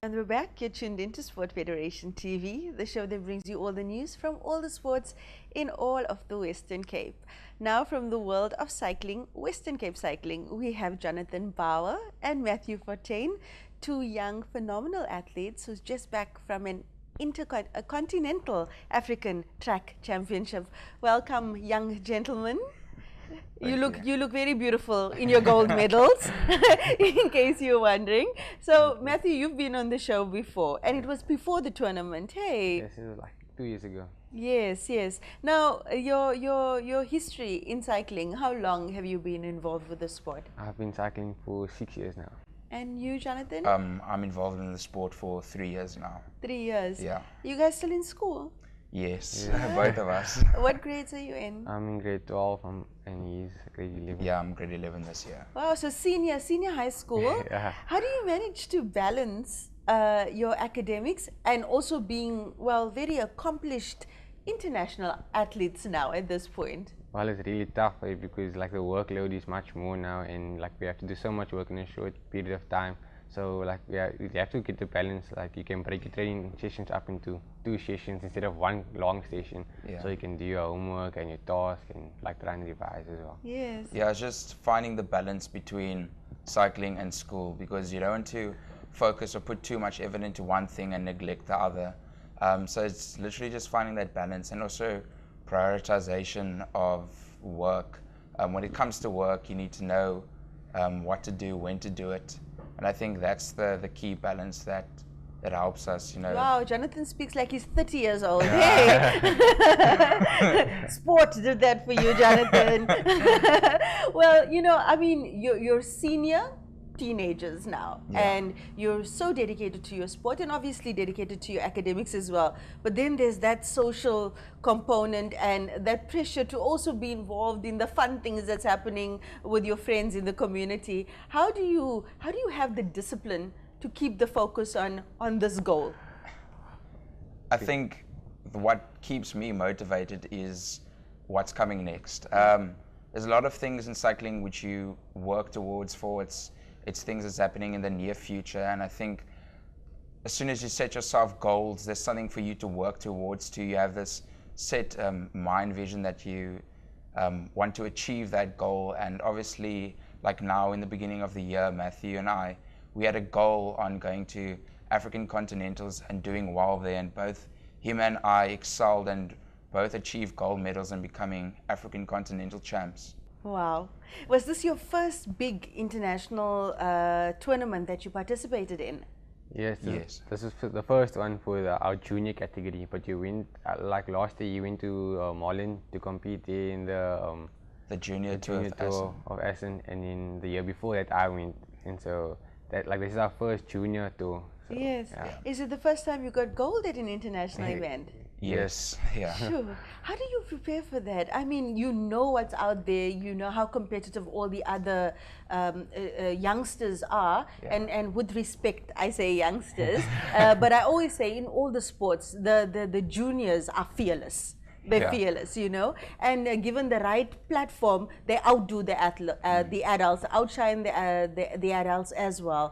And we're back. You're tuned into Sport Federation TV, the show that brings you all the news from all the sports in all of the Western Cape. Now from the world of cycling, Western Cape cycling, we have Johnathan Bauer and Matthew Fortuin, two young, phenomenal athletes who's just back from an intercontinental African track championship. Welcome, young gentlemen. You look very beautiful in your gold medals, in case you're wondering. So, Matthew, you've been on the show before, and it was before the tournament. Hey. Yes, it was like 2 years ago. Yes, yes. Now, your history in cycling. How long have you been involved with the sport? I've been cycling for 6 years now. And you, Johnathan? I'm involved in the sport for 3 years now. 3 years. Yeah. You guys still in school? Yes, Yeah. both of us. What grades are you in? I'm in grade 12 and he's grade 11. Yeah, I'm grade 11 this year. Wow, so senior high school. Yeah. How do you manage to balance your academics and also being, well, very accomplished international athletes now at this point? Well, it's really tough because like the workload is much more now, and like we have to do so much work in a short period of time. So like you have to get the balance. Like you can break your training sessions up into 2 sessions instead of one long session. Yeah. So you can do your homework and your task and like try and revise as well. Yes. Yeah, it's just finding the balance between cycling and school, because you don't want to focus or put too much effort into one thing and neglect the other. So it's literally just finding that balance, and also prioritization of work. When it comes to work, you need to know what to do, when to do it. And I think that's the key balance that helps us, you know. Wow, Johnathan speaks like he's 30 years old. Hey! Sport did that for you, Johnathan. Well, you know, I mean, you're senior teenagers now, and you're so dedicated to your sport and obviously dedicated to your academics as well. But then there's that social component and that pressure to also be involved in the fun things that's happening with your friends in the community. How do you have the discipline to keep the focus on this goal? I think what keeps me motivated is what's coming next. There's a lot of things in cycling which you work towards for. It's things that's happening in the near future, and I think as soon as you set yourself goals, there's something for you to work towards. You have this set mind vision that you want to achieve that goal. And obviously, like now in the beginning of the year, Matthew and I, we had a goal on going to African Continentals and doing well there, and both him and I excelled and both achieved gold medals and becoming African Continental champs. Wow. Was this your first big international tournament that you participated in? Yes, Yes. This is the first one for our junior category. But you went like last year. You went to Holland to compete in The junior tour of Essen, and in the year before that I went. And so that this is our first junior tour. So, Yes. yeah. Is it the first time you got gold at an international event? Yes, yeah. Sure. How do you prepare for that? I mean, you know what's out there, you know how competitive all the other youngsters are, and with respect, I say youngsters, but I always say in all the sports, the juniors are fearless. They're fearless, you know, and given the right platform, they outdo the adults, outshine the adults as well.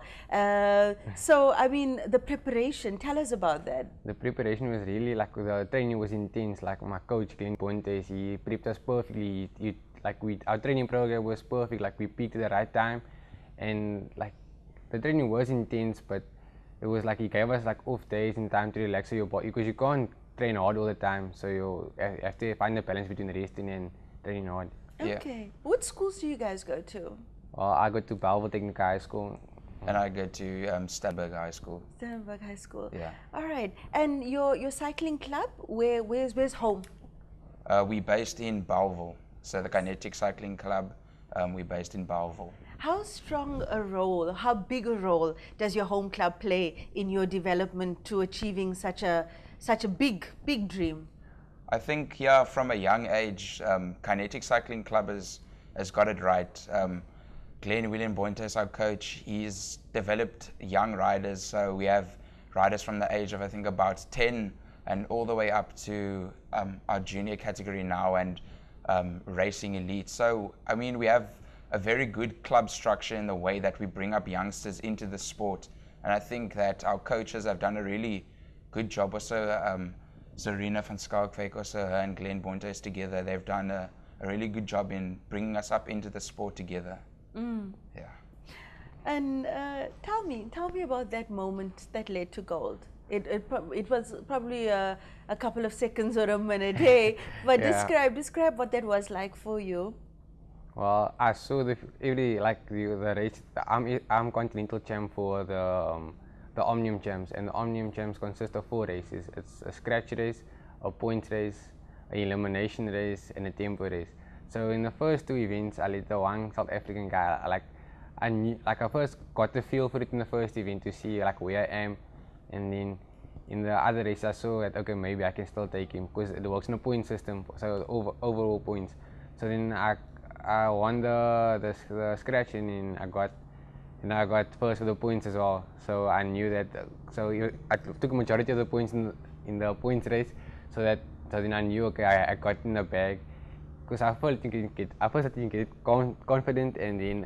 So, I mean, the preparation, tell us about that. The preparation was really the training was intense. Like my coach, Glenn Pontes, he prepped us perfectly. Our training program was perfect. Like we peaked at the right time, and the training was intense, but it was he gave us off days and time to relax your body, because you can't train hard all the time, so you have to find the balance between resting and training hard. Okay. What schools do you guys go to? I go to Bellville Technical High School. And I go to Stanberg High School. Stanberg High School. Yeah. All right. And your cycling club, where's home? We're based in Bellville. So the Kinetic Cycling Club, we're based in Bellville. How strong a role, how big a role does your home club play in your development to achieving such a big dream? I think, from a young age, Kinetic Cycling Club has got it right. Glenn William Bontes, our coach, he's developed young riders. So we have riders from the age of, I think, about 10 and all the way up to our junior category now, and racing elite. So, I mean, we have a very good club structure in the way that we bring up youngsters into the sport. And I think that our coaches have done a really good job. Also, Zarina van Skalkwyk, also her and Glenn Bontes together, they've done a really good job in bringing us up into the sport together. Yeah. And tell me about that moment that led to gold. It was probably a couple of seconds or a minute, hey? But Yeah. describe what that was like for you. Well, I saw the race. I'm continental champ for the Omnium Gems, and the Omnium Gems consist of 4 races. It's a scratch race, a points race, an elimination race, and a tempo race. So in the first 2 events, I led the one South African guy. I first got the feel for it in the first event to see like where I am, and then in the other race I saw that okay, maybe I can still take him because it works in a point system, so overall points. So then I won the scratch, and then I got first of the points as well. So I knew that. I took a majority of the points in the points race. So then I knew okay, I got in the bag. Because I didn't get confident, and then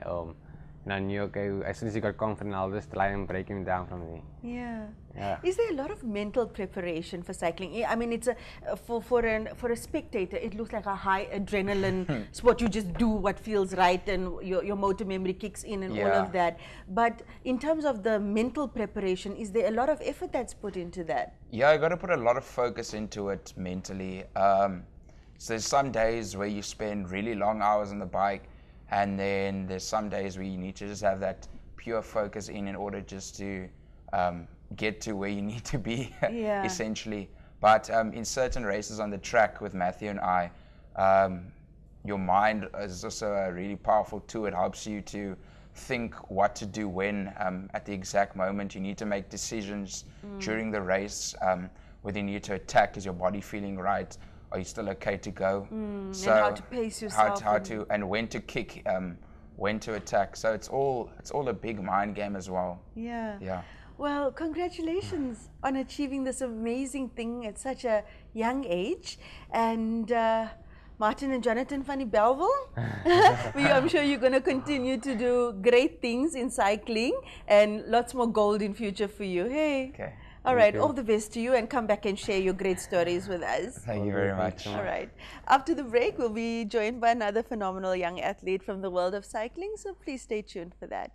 and I knew okay, as soon as he got confident, I'll just try and break him down from there. Yeah. Is there a lot of mental preparation for cycling? I mean, it's for a spectator, it looks like a high adrenaline sport. You just do what feels right, and your motor memory kicks in, and all of that. But in terms of the mental preparation, is there a lot of effort that's put into that? Yeah, I got to put a lot of focus into it mentally. So there's some days where you spend really long hours on the bike, and then there's some days where you need to just have that pure focus in order just to get to where you need to be, essentially. But in certain races on the track with Matthew and I, your mind is also a really powerful tool. It helps you to think what to do when, at the exact moment. You need to make decisions during the race, whether you need to attack, is your body feeling right? Are you still okay to go? So and how to pace yourself. And when to kick, when to attack. So it's all a big mind game as well. Yeah. Well, congratulations on achieving this amazing thing at such a young age. And Martin and Johnathan van die Bellville, I'm sure you're going to continue to do great things in cycling, and lots more gold in future for you. Hey. Okay. All right, all the best to you, and come back and share your great stories with us. Thank you very much. All right. After the break, we'll be joined by another phenomenal young athlete from the world of cycling, so please stay tuned for that.